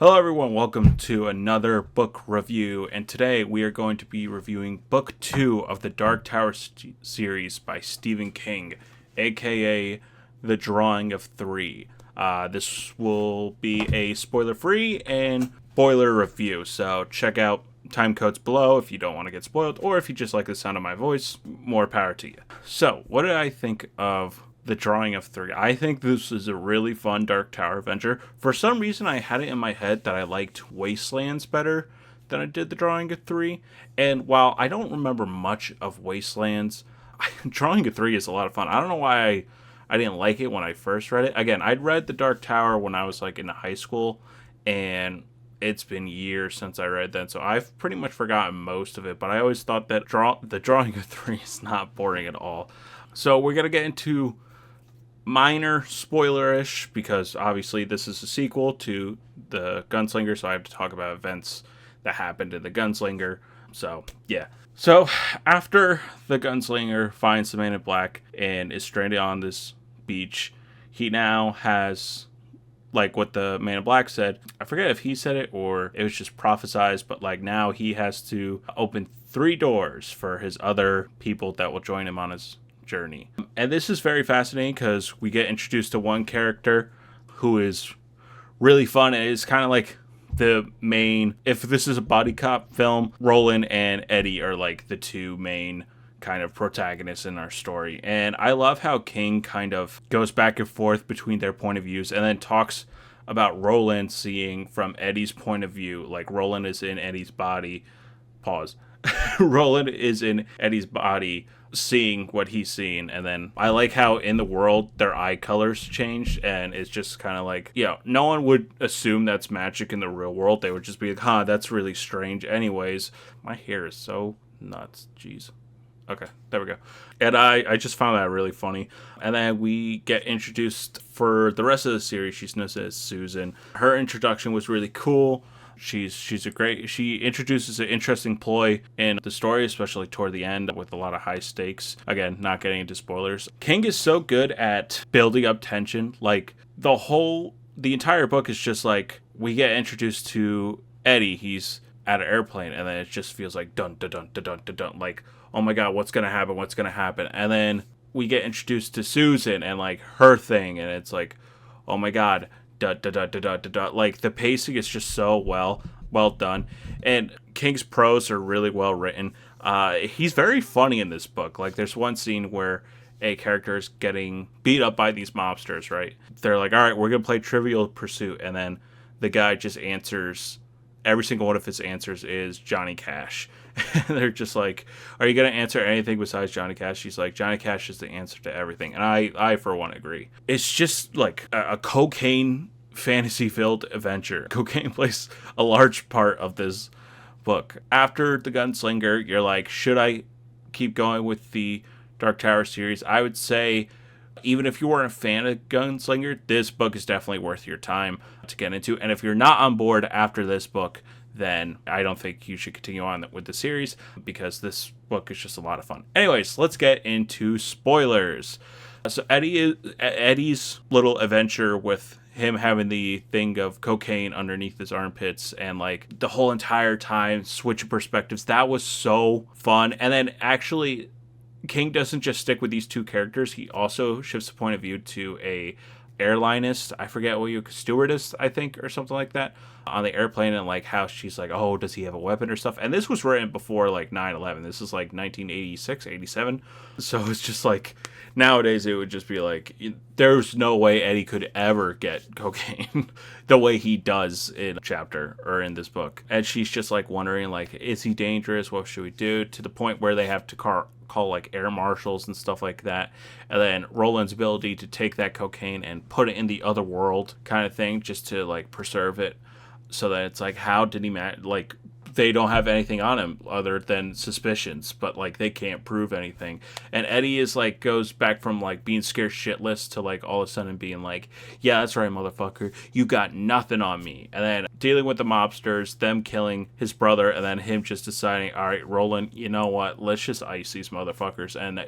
Hello, everyone. Welcome to another book review. And today we are going to be reviewing book 2 of the Dark Tower series by Stephen King, aka The Drawing of Three. This will be a spoiler free and spoiler review. So check out time codes below if you don't want to get spoiled, or if you just like the sound of my voice, more power to you. So, what did I think of The Drawing of Three? I think this is a really fun Dark Tower adventure. For some reason, I had it in my head that I liked Wastelands better than I did The Drawing of Three. And while I don't remember much of Wastelands, Drawing of Three is a lot of fun. I don't know why I didn't like it when I first read it. Again, I'd read The Dark Tower when I was like in high school, and it's been years since I read that, so I've pretty much forgotten most of it. But I always thought that The Drawing of Three is not boring at all. So we're gonna get into minor spoilerish because obviously this is a sequel to the Gunslinger, so I have to talk about events that happened in the Gunslinger. So yeah. So after the Gunslinger finds the Man in Black and is stranded on this beach, he now has, like what the Man in Black said, I forget if he said it or it was just prophesized, but like now he has to open 3 doors for his other people that will join him on his journey. And this is very fascinating because we get introduced to one character who is really fun. It is kind of like the main, if this is a body cop film, Roland and Eddie are like the two main kind of protagonists in our story. And I love how King kind of goes back and forth between their point of views and then talks about Roland seeing from Eddie's point of view. Like Roland is in Eddie's body. Pause. Roland is in Eddie's body seeing what he's seeing, and then I like how in the world their eye colors change, and it's just kind of like, no one would assume that's magic in the real world. They would just be like, that's really strange. Anyways, my hair is so nuts. Jeez. Okay, there we go. And I just found that really funny. And then we get introduced for the rest of the series. She's known as Susan. Her introduction was really cool. She introduces an interesting ploy in the story, especially toward the end with a lot of high stakes. Again, not getting into spoilers. King is so good at building up tension. Like the entire book is just like we get introduced to Eddie. He's at an airplane, and then it just feels like dun dun dun dun dun dun dun. Like, oh my god, what's gonna happen? What's gonna happen? And then we get introduced to Susan and like her thing, and it's like, oh my god. Like the pacing is just so well done, and King's prose are really well written. He's very funny in this book. Like there's one scene where a character is getting beat up by these mobsters, right? They're like, all right, we're gonna play Trivial Pursuit, and then the guy just answers, every single one of his answers is Johnny Cash. They're just like, are you going to answer anything besides Johnny Cash? She's like, Johnny Cash is the answer to everything. And I for one, agree. It's just like a cocaine fantasy-filled adventure. Cocaine plays a large part of this book. After the Gunslinger, you're like, should I keep going with the Dark Tower series? I would say, even if you weren't a fan of Gunslinger, this book is definitely worth your time to get into. And if you're not on board after this book, then I don't think you should continue on with the series because this book is just a lot of fun. Anyways, let's get into spoilers. So Eddie's little adventure with him having the thing of cocaine underneath his armpits and like the whole entire time switching perspectives, that was so fun. And then actually King doesn't just stick with these two characters. He also shifts the point of view to a airlinist, I forget what stewardess, I think, or something like that, on the airplane, and like how she's like, oh, does he have a weapon or stuff? And this was written before like 9/11. This is like 1986, 87. So it's just like nowadays it would just be like, there's no way Eddie could ever get cocaine the way he does in a chapter or in this book. And she's just like wondering, like, is he dangerous? What should we do? To the point where they have to call like air marshals and stuff like that. And then Roland's ability to take that cocaine and put it in the other world kind of thing, just to like preserve it, so that it's like, how did he like they don't have anything on him other than suspicions, but like they can't prove anything. And Eddie is like, goes back from like being scared shitless to like all of a sudden being like, yeah, that's right, motherfucker, you got nothing on me. And then dealing with the mobsters, them killing his brother, and then him just deciding, all right, Roland, you know what, let's just ice these motherfuckers. And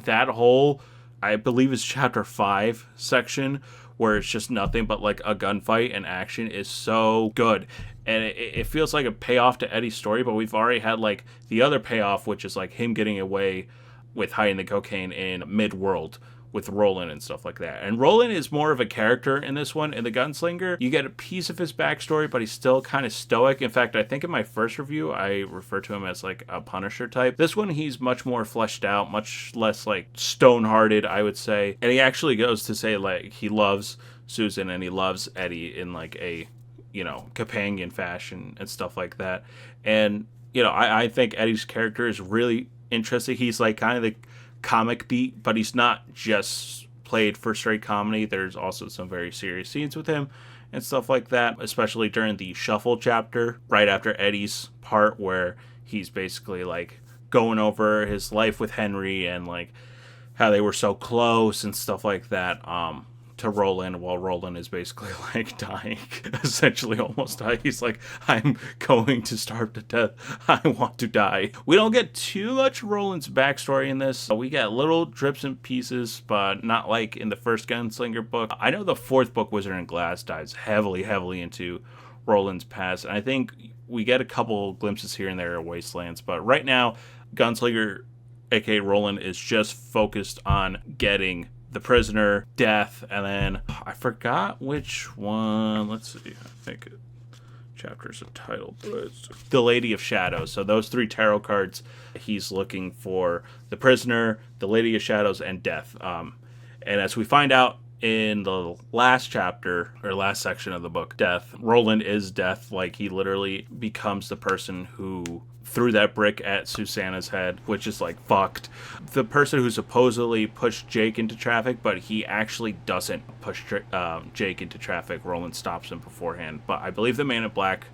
that whole, I believe it's chapter 5 section, where it's just nothing but like a gunfight and action, is so good. And it feels like a payoff to Eddie's story, but we've already had like the other payoff, which is like him getting away with hiding the cocaine in Mid-World with Roland and stuff like that. And Roland is more of a character in this one. In The Gunslinger, you get a piece of his backstory, but he's still kind of stoic. In fact, I think in my first review, I referred to him as like a Punisher type. This one, he's much more fleshed out, much less like stone-hearted, I would say. And he actually goes to say like he loves Susan and he loves Eddie in like a, you know, companion fashion and stuff like that. And, you know, I think Eddie's character is really interesting. He's like kind of the comic beat, but he's not just played for straight comedy. There's also some very serious scenes with him and stuff like that, especially during the Shuffle chapter, right after Eddie's part where he's basically like going over his life with Henry and like how they were so close and stuff like that. To Roland, while Roland is basically like dying, essentially almost dying. He's like, I'm going to starve to death. I want to die. We don't get too much Roland's backstory in this. We get little drips and pieces, but not like in the first Gunslinger book. I know the fourth book, Wizard and Glass, dives heavily into Roland's past. And I think we get a couple glimpses here and there of Wastelands. But right now, Gunslinger, aka Roland, is just focused on getting the prisoner, Death, and then I forgot which one. Let's see. I think chapters are titled The Lady of Shadows. So those 3 tarot cards, he's looking for the prisoner, the Lady of Shadows, and Death. And as we find out in the last chapter or last section of the book, Death, Roland is Death. Like, he literally becomes the person who threw that brick at Susanna's head, which is like fucked. The person who supposedly pushed Jake into traffic, but he actually doesn't push Jake into traffic. Roland stops him beforehand. But I believe the Man in Black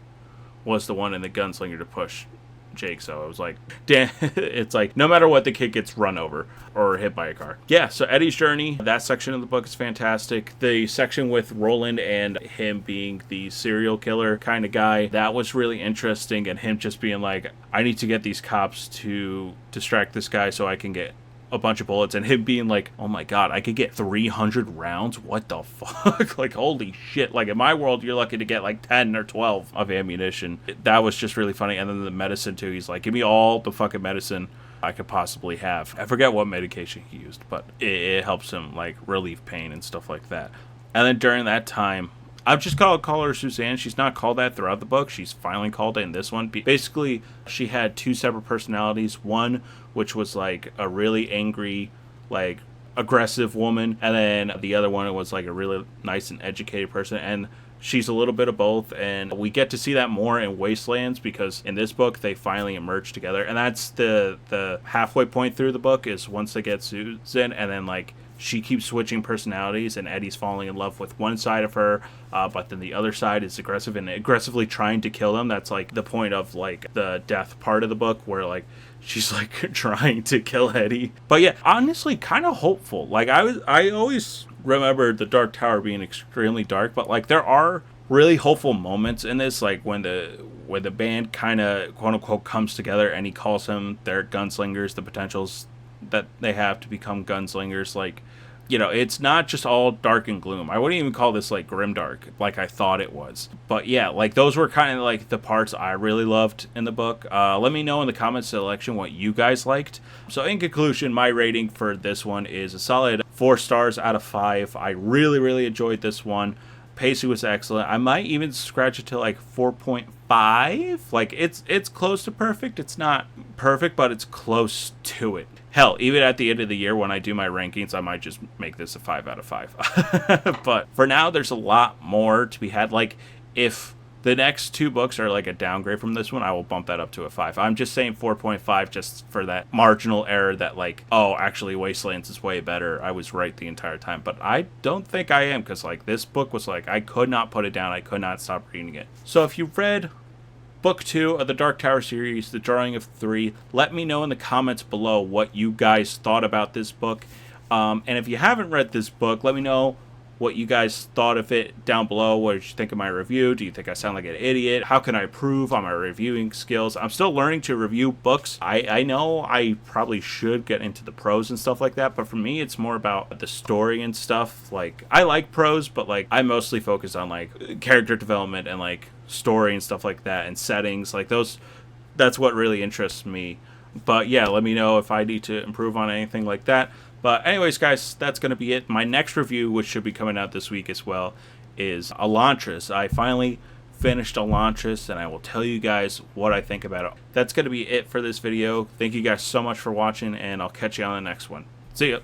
was the one in the Gunslinger to push Jake. So I was like, damn, it's like no matter what, the kid gets run over or hit by a car. Yeah, so Eddie's journey, that section of the book is fantastic. The section with Roland and him being the serial killer kind of guy, that was really interesting. And him just being like, I need to get these cops to distract this guy so I can get a bunch of bullets, and him being like, oh my god, I could get 300 rounds? What the fuck? Like, holy shit. Like, in my world, you're lucky to get like 10 or 12 of ammunition. That was just really funny. And then the medicine too, he's like, give me all the fucking medicine I could possibly have. I forget what medication he used, but it helps him like relieve pain and stuff like that. And then during that time, I've just call her Suzanne. She's not called that throughout the book. She's finally called it in this one. Basically, she had 2 separate personalities. One, which was like a really angry, like aggressive woman. And then the other one was like a really nice and educated person. And she's a little bit of both. And we get to see that more in Wastelands because in this book, they finally emerge together. And that's the halfway point through the book is once they get Susan, and then like she keeps switching personalities, and Eddie's falling in love with one side of her, but then the other side is aggressive and aggressively trying to kill him. That's like the point of like the death part of the book, where like she's like trying to kill Eddie. But yeah, honestly, kind of hopeful. Like I always remember the Dark Tower being extremely dark, but like there are really hopeful moments in this, like when the band kind of quote unquote comes together, and he calls them their gunslingers, the potentials that they have to become gunslingers. Like, you know, it's not just all dark and gloom. I wouldn't even call this like grimdark like I thought it was. But yeah, like those were kind of like the parts I really loved in the book. Let me know in the comment section what you guys liked. So in conclusion, my rating for this one is a solid 4 stars out of 5. I really enjoyed this one. Pacing was excellent. I might even scratch it to like 4.5. Like it's close to perfect. It's not perfect, but it's close to it. Hell, even at the end of the year when I do my rankings, I might just make this a 5 out of 5. But for now, there's a lot more to be had. Like, if the next 2 books are like a downgrade from this one, I will bump that up to a 5. I'm just saying 4.5 just for that marginal error that like, oh, actually Wastelands is way better. I was right the entire time. But I don't think I am, because like this book was like, I could not put it down. I could not stop reading it. So if you've read Book 2 of the Dark Tower series, The Drawing of 3, let me know in the comments below what you guys thought about this book. And if you haven't read this book, let me know what you guys thought of it down below. What did you think of my review? Do you think I sound like an idiot? How can I improve on my reviewing skills? I'm still learning to review books. I know I probably should get into the prose and stuff like that, but for me, it's more about the story and stuff. Like, I like prose, but like I mostly focus on like character development and like story and stuff like that and settings. Like those, that's what really interests me. But yeah, let me know if I need to improve on anything like that. But anyways, guys, that's going to be it. My next review, which should be coming out this week as well, is Elantris. I finally finished Elantris, and I will tell you guys what I think about it. That's going to be it for this video. Thank you guys so much for watching, and I'll catch you on the next one. See ya.